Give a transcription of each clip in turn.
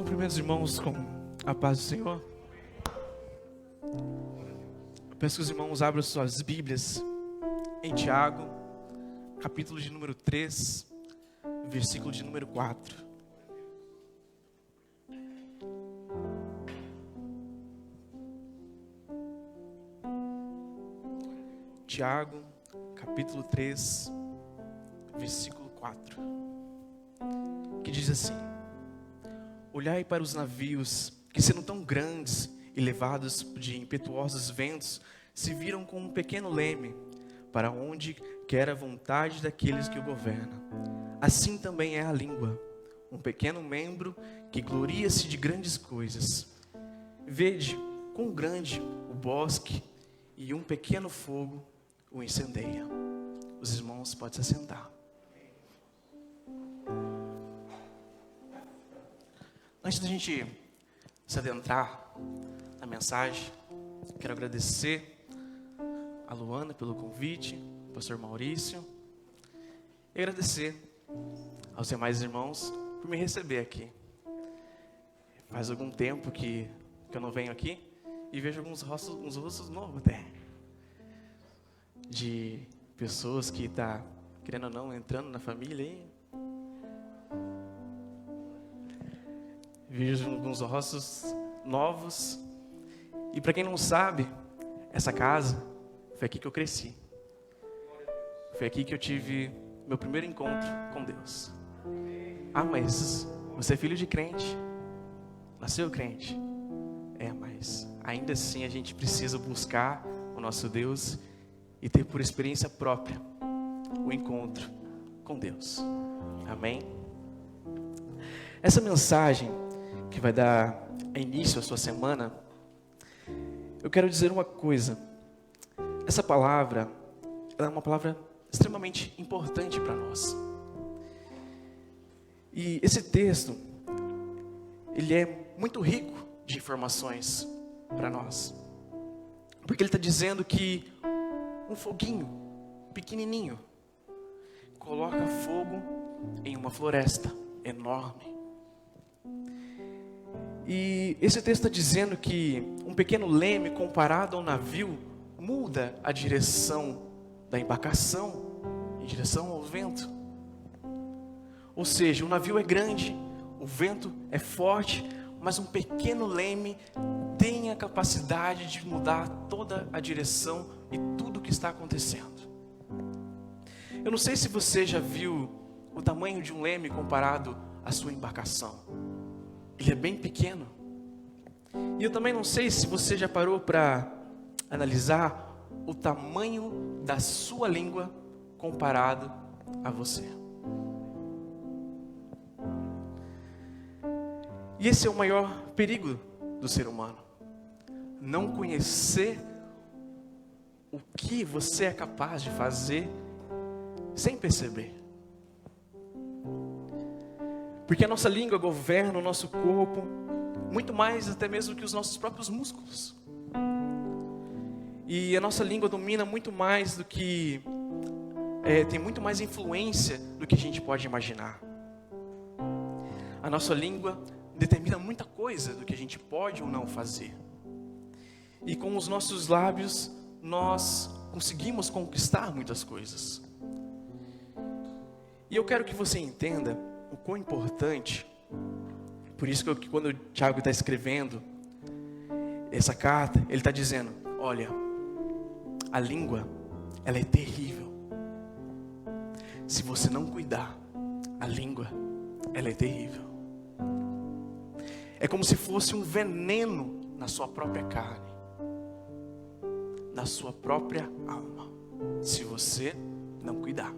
Cumprimento os irmãos com a paz do Senhor. Eu peço que os irmãos abram suas Bíblias em Tiago, capítulo de número 3, versículo de número 4. Tiago, capítulo 3, versículo 4, que diz assim: Olhai para os navios, que sendo tão grandes e levados de impetuosos ventos, se viram com um pequeno leme, para onde quer a vontade daqueles que o governam. Assim também é a língua, um pequeno membro que gloria-se de grandes coisas. Vede quão grande o bosque e um pequeno fogo o incendeia. Os irmãos podem se assentar. Antes da gente se adentrar na mensagem, quero agradecer a Luana pelo convite, ao pastor Maurício, e agradecer aos demais irmãos por me receber aqui. Faz algum tempo que eu não venho aqui e vejo uns rostos novos até, de pessoas que estão, querendo ou não, entrando na família aí. Vejo alguns rostos novos. E para quem não sabe, essa casa foi aqui que eu cresci. Foi aqui que eu tive meu primeiro encontro com Deus. Ah, mas você é filho de crente. Nasceu crente. Mas ainda assim a gente precisa buscar o nosso Deus e ter por experiência própria o encontro com Deus. Amém? Essa mensagem que vai dar início à sua semana, eu quero dizer uma coisa. Essa palavra, ela é uma palavra extremamente importante para nós. E esse texto, ele é muito rico de informações para nós. Porque ele está dizendo que um foguinho pequenininho coloca fogo em uma floresta enorme. E esse texto está dizendo que um pequeno leme comparado a um navio muda a direção da embarcação em direção ao vento. Ou seja, o navio é grande, o vento é forte, mas um pequeno leme tem a capacidade de mudar toda a direção e tudo o que está acontecendo. Eu não sei se você já viu o tamanho de um leme comparado à sua embarcação. Ele é bem pequeno. E eu também não sei se você já parou para analisar o tamanho da sua língua comparado a você. E esse é o maior perigo do ser humano. Não conhecer o que você é capaz de fazer sem perceber. Porque a nossa língua governa o nosso corpo, muito mais até mesmo que os nossos próprios músculos. E a nossa língua domina muito mais do que... tem muito mais influência do que a gente pode imaginar. A nossa língua determina muita coisa do que a gente pode ou não fazer. E com os nossos lábios, nós conseguimos conquistar muitas coisas. E eu quero que você entenda o quão importante, por isso que quando o Tiago está escrevendo essa carta, ele está dizendo, olha, a língua, ela é terrível. Se você não cuidar, a língua, ela é terrível. É como se fosse um veneno na sua própria carne, na sua própria alma, se você não cuidar.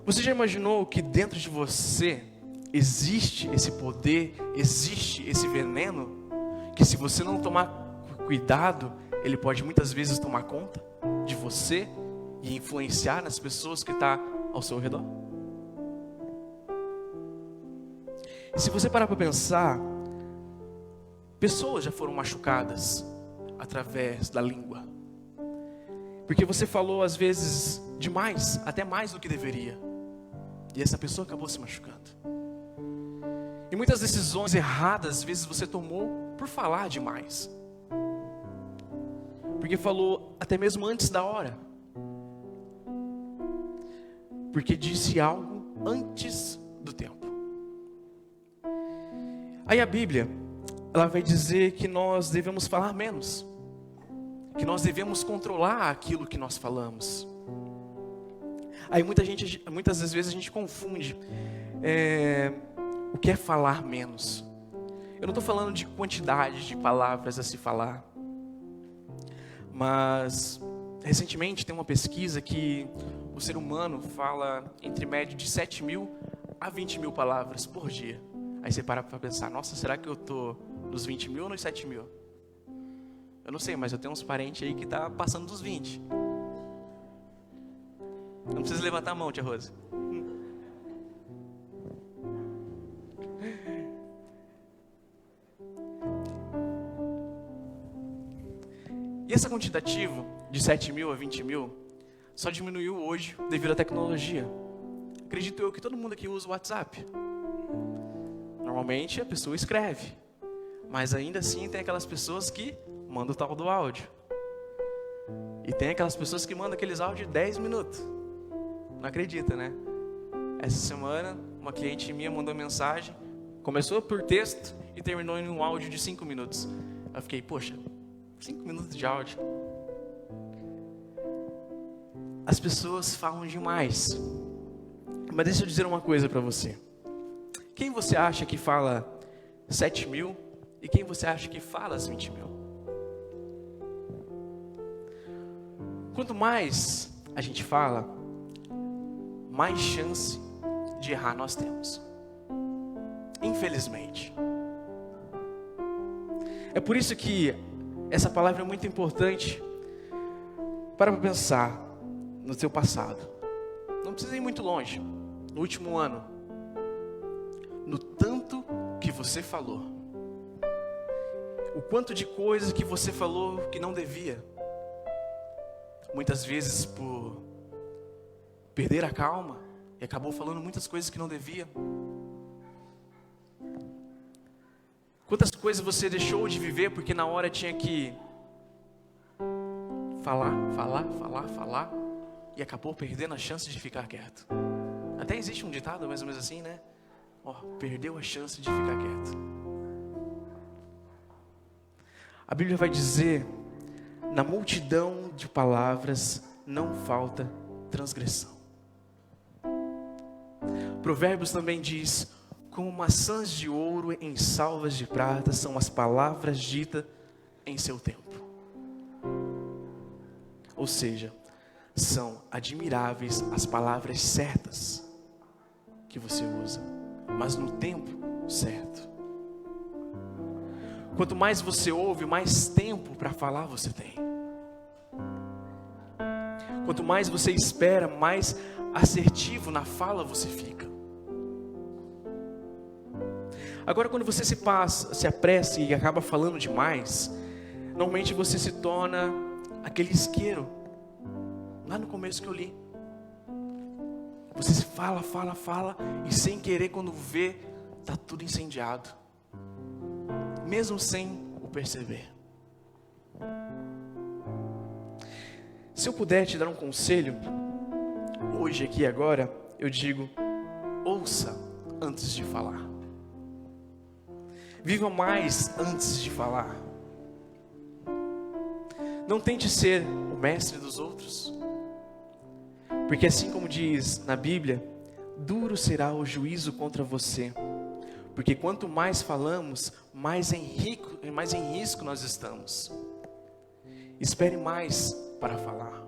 Você já imaginou que dentro de você existe esse poder, existe esse veneno, que se você não tomar cuidado, ele pode muitas vezes tomar conta de você e influenciar nas pessoas que estão ao seu redor? E se você parar para pensar, pessoas já foram machucadas através da língua. Porque você falou às vezes demais, até mais do que deveria. E essa pessoa acabou se machucando. E muitas decisões erradas, às vezes você tomou por falar demais. Porque falou até mesmo antes da hora. Porque disse algo antes do tempo. Aí a Bíblia, ela vai dizer que nós devemos falar menos. Que nós devemos controlar aquilo que nós falamos. Aí muitas das vezes a gente confunde o que é falar menos. Eu não estou falando de quantidade de palavras a se falar. Mas, recentemente tem uma pesquisa que o ser humano fala entre média de 7.000 a 20.000 palavras por dia. Aí você para pensar, nossa, será que eu estou nos 20.000 ou nos 7.000? Eu não sei, mas eu tenho uns parentes aí que tá passando dos 20. Não precisa levantar a mão, tia Rose. E esse quantitativo de 7.000 a 20.000 só diminuiu hoje devido à tecnologia. Acredito eu que todo mundo aqui usa o WhatsApp. Normalmente a pessoa escreve, mas ainda assim tem aquelas pessoas que mandam o tal do áudio. E tem aquelas pessoas que mandam aqueles áudios de 10 minutos. Não acredita, né? Essa semana, uma cliente minha mandou mensagem, começou por texto e terminou em um áudio de 5 minutos. Eu fiquei, poxa, 5 minutos de áudio. As pessoas falam demais. Mas deixa eu dizer uma coisa para você. Quem você acha que fala 7.000 e quem você acha que fala as 20.000? Quanto mais a gente fala, mais chance de errar nós temos. Infelizmente. É por isso que essa palavra é muito importante. Para pensar no seu passado. Não precisa ir muito longe. No último ano. No tanto que você falou. O quanto de coisas que você falou que não devia. Muitas vezes por perder a calma e acabou falando muitas coisas que não devia. Quantas coisas você deixou de viver porque na hora tinha que falar e acabou perdendo a chance de ficar quieto. Até existe um ditado mais ou menos assim, né? Perdeu a chance de ficar quieto. A Bíblia vai dizer, na multidão de palavras não falta transgressão. Provérbios também diz, como maçãs de ouro em salvas de prata são as palavras ditas em seu tempo. Ou seja, são admiráveis as palavras certas que você usa, mas no tempo certo. Quanto mais você ouve, mais tempo para falar você tem. Quanto mais você espera, mais assertivo na fala você fica. Agora, quando você se apressa e acaba falando demais, normalmente você se torna aquele isqueiro. Lá no começo que eu li. Você fala e sem querer, quando vê, está tudo incendiado. Mesmo sem o perceber. Se eu puder te dar um conselho, hoje aqui agora, eu digo, ouça antes de falar. Viva mais antes de falar. Não tente ser o mestre dos outros. Porque assim como diz na Bíblia, duro será o juízo contra você. Porque quanto mais falamos, mais em risco nós estamos. Espere mais para falar.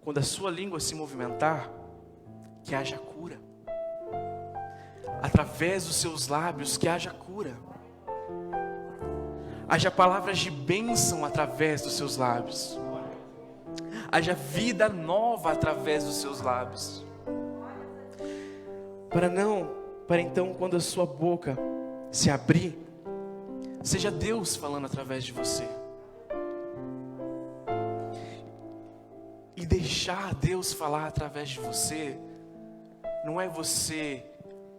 Quando a sua língua se movimentar, que haja cura. Através dos seus lábios, que haja cura. Haja palavras de bênção através dos seus lábios. Haja vida nova através dos seus lábios. Para então, quando a sua boca se abrir, seja Deus falando através de você. E deixar Deus falar através de você, não é você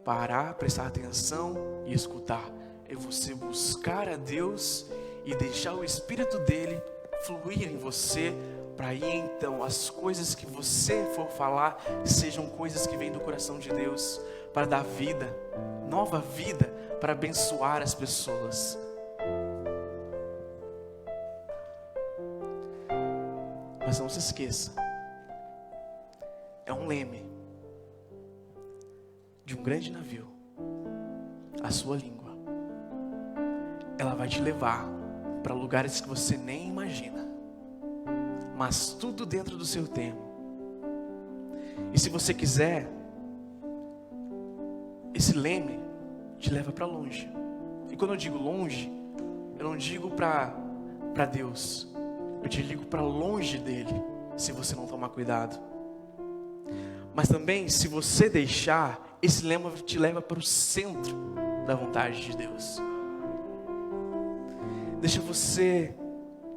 parar, prestar atenção e escutar. É você buscar a Deus e deixar o Espírito dele fluir em você, para aí então as coisas que você for falar sejam coisas que vêm do coração de Deus, para dar vida, nova vida, para abençoar as pessoas. Mas não se esqueça, é um leme de um grande navio. A sua língua, ela vai te levar para lugares que você nem imagina, mas tudo dentro do seu tempo. E se você quiser, esse leme te leva para longe. E quando eu digo longe, eu não digo para Deus, eu te digo para longe dele, se você não tomar cuidado. Mas também, se você deixar, esse lema te leva para o centro da vontade de Deus. Deixa você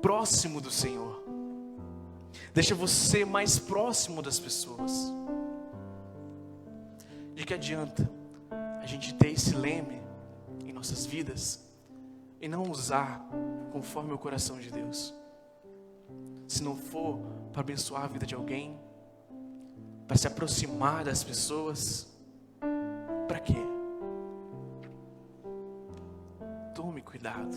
próximo do Senhor. Deixa você mais próximo das pessoas. De que adianta a gente ter esse leme em nossas vidas e não usar conforme o coração de Deus? Se não for para abençoar a vida de alguém, para se aproximar das pessoas, para quê? Tome cuidado.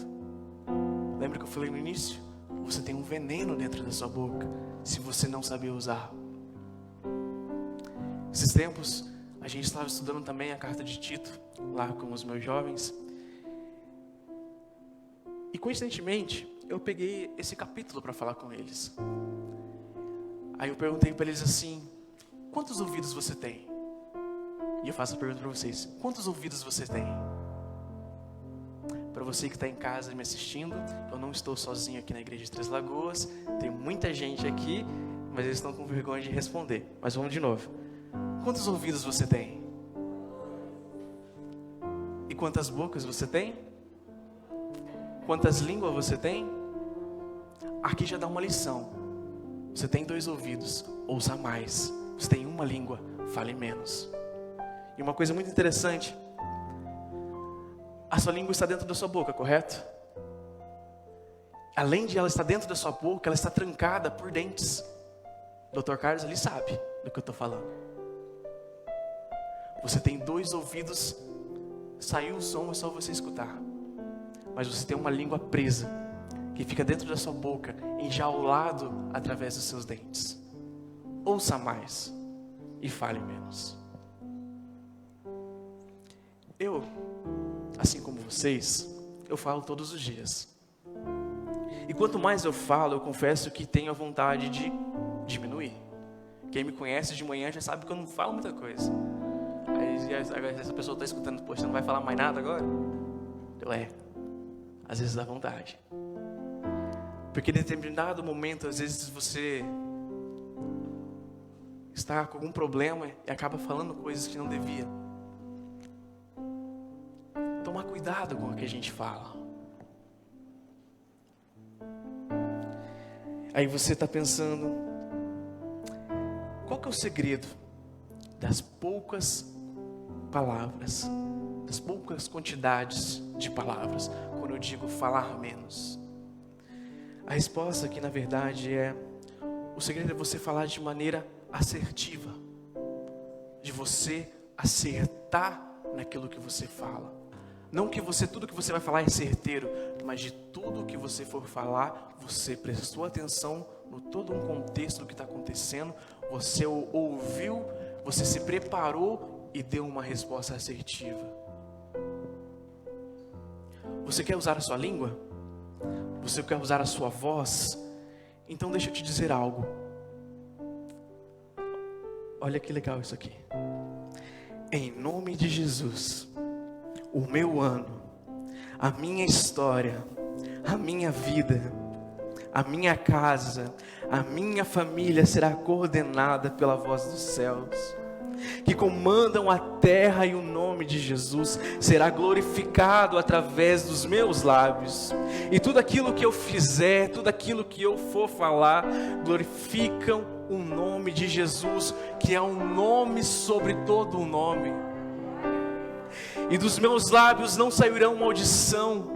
Lembra que eu falei no início? Você tem um veneno dentro da sua boca, se você não saber usar. Esses tempos, a gente estava estudando também a carta de Tito, lá com os meus jovens. E coincidentemente, eu peguei esse capítulo para falar com eles. Aí eu perguntei para eles assim: quantos ouvidos você tem? E eu faço a pergunta para vocês: quantos ouvidos você tem? Para você que está em casa me assistindo, eu não estou sozinho aqui na igreja de Três Lagoas. Tem muita gente aqui, mas eles estão com vergonha de responder. Mas vamos de novo. Quantos ouvidos você tem? E quantas bocas você tem? Quantas línguas você tem? Aqui já dá uma lição. Você tem 2 ouvidos, ouça mais. Você tem uma língua, fale menos. E uma coisa muito interessante: a sua língua está dentro da sua boca, correto? Além de ela estar dentro da sua boca, ela está trancada por dentes. Dr. Carlos ali sabe do que eu estou falando. Você tem 2 ouvidos, saiu o som, é só você escutar. Mas você tem uma língua presa, que fica dentro da sua boca, enjaulado através dos seus dentes. Ouça mais e fale menos. Eu, assim como vocês, eu falo todos os dias. E quanto mais eu falo, eu confesso que tenho a vontade de diminuir. Quem me conhece de manhã já sabe que eu não falo muita coisa. Aí essa pessoa está escutando: poxa, não vai falar mais nada agora? Às vezes dá vontade. Porque em determinado momento, às vezes você está com algum problema e acaba falando coisas que não devia. Tomar cuidado com o que a gente fala. Aí você está pensando: qual que é o segredo das poucas palavras, das poucas quantidades de palavras, quando eu digo falar menos? A resposta aqui, na verdade, o segredo é você falar de maneira assertiva, de você acertar naquilo que você fala. Não que tudo que você vai falar é certeiro, mas de tudo que você for falar, você prestou atenção no todo um contexto do que está acontecendo, você ouviu, você se preparou e deu uma resposta assertiva. Você quer usar a sua língua? Você quer usar a sua voz? Então deixa eu te dizer algo. Olha que legal isso aqui. Em nome de Jesus, o meu ano, a minha história, a minha vida, a minha casa, a minha família será coordenada pela voz dos céus, que comandam a terra, e o nome de Jesus será glorificado através dos meus lábios. E tudo aquilo que eu fizer, tudo aquilo que eu for falar, glorificam o nome de Jesus, que é um nome sobre todo o nome. E dos meus lábios não sairão maldição,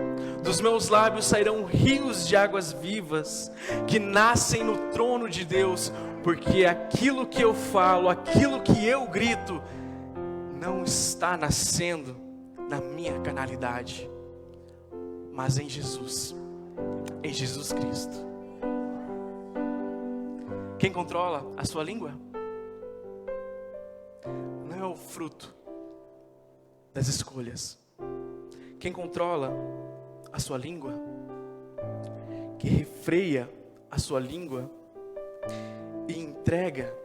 dos meus lábios sairão rios de águas vivas, que nascem no trono de Deus, porque aquilo que eu falo, aquilo que eu grito, não está nascendo na minha carnalidade, mas em Jesus Cristo. Quem controla a sua língua não é o fruto das escolhas. Quem controla a sua língua, que refreia a sua língua e entrega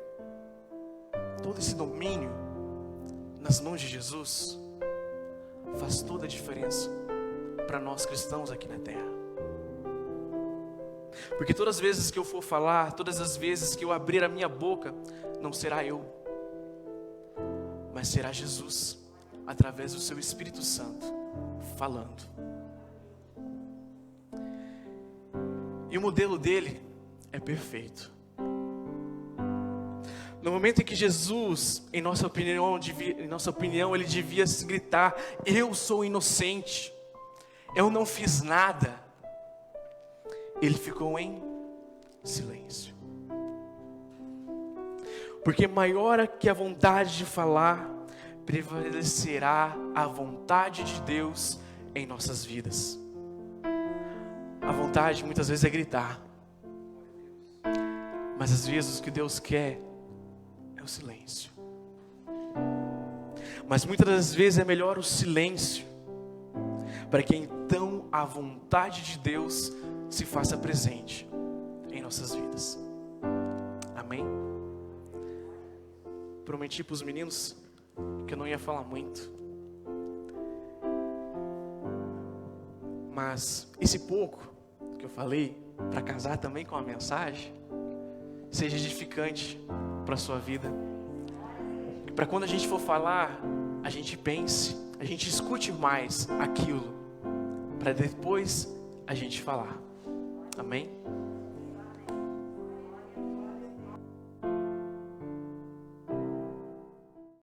todo esse domínio nas mãos de Jesus, faz toda a diferença para nós cristãos aqui na terra. Porque todas as vezes que eu for falar, todas as vezes que eu abrir a minha boca, não será eu, mas será Jesus, através do seu Espírito Santo, falando. E o modelo dele é perfeito. No momento em que Jesus, em nossa opinião, ele devia gritar: eu sou inocente, eu não fiz nada, ele ficou em silêncio. Porque maior que a vontade de falar, prevalecerá a vontade de Deus em nossas vidas. A vontade muitas vezes é gritar, mas às vezes o que Deus quer é o silêncio. Mas muitas das vezes é melhor o silêncio, para que então a vontade de Deus se faça presente em nossas vidas. Amém? Prometi para os meninos que eu não ia falar muito, mas esse pouco que eu falei, para casar também com a mensagem, seja edificante para a sua vida, para quando a gente for falar, a gente pense, a gente escute mais aquilo, para depois a gente falar. Amém?